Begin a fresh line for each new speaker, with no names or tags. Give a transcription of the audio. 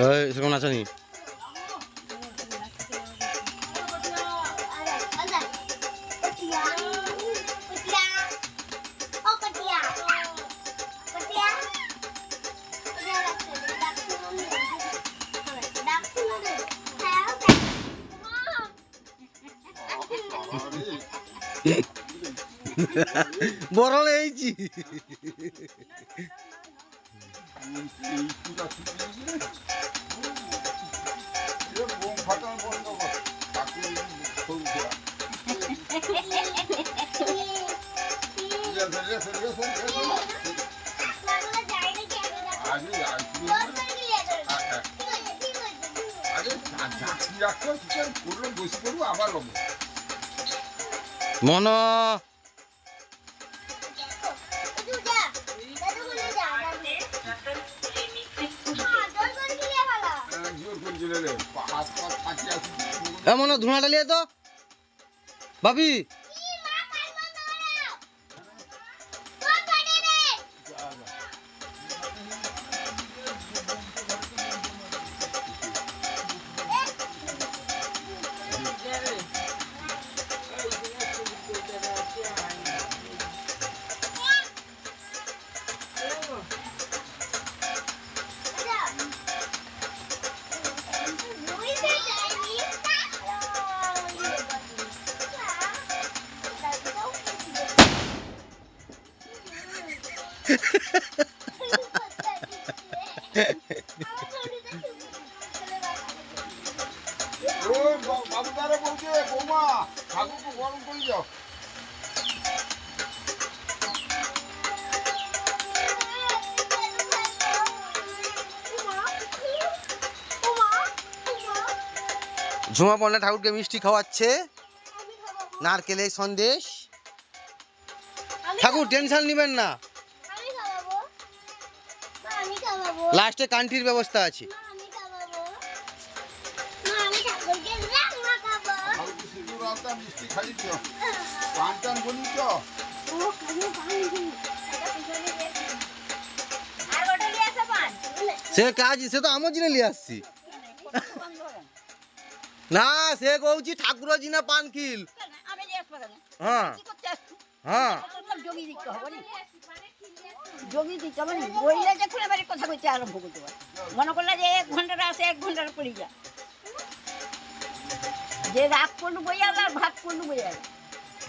সেরকম নাচানি বড় হয়েছি মন মনে ধোঁয়া ডালিয়ে তো ভাবি ঝুমা পন্ডা ঠাকুরকে মিষ্টি খাওয়াচ্ছে নারকেলের সন্দেশ। ঠাকুর টেনশন নিবেন না, লাস্টে কান্ঠির ব্যবস্থা আছে। সে কাজ সে তো আমার জন্য নিয়ে আসছি না, সে কৌছি ঠাকুর জিনা পান কিল। হ্যাঁ হ্যাঁ
যোগী দিতে হবে না, বইলে যে খুলে বাড়ির কথা কইতে আরম্ভ করতে পারে। মনে করলে যে 1 ঘন্টাটা আছে 1 ঘন্টার পড়ে যা, যে রাগ করলু বই আর ভাত করলু বই আর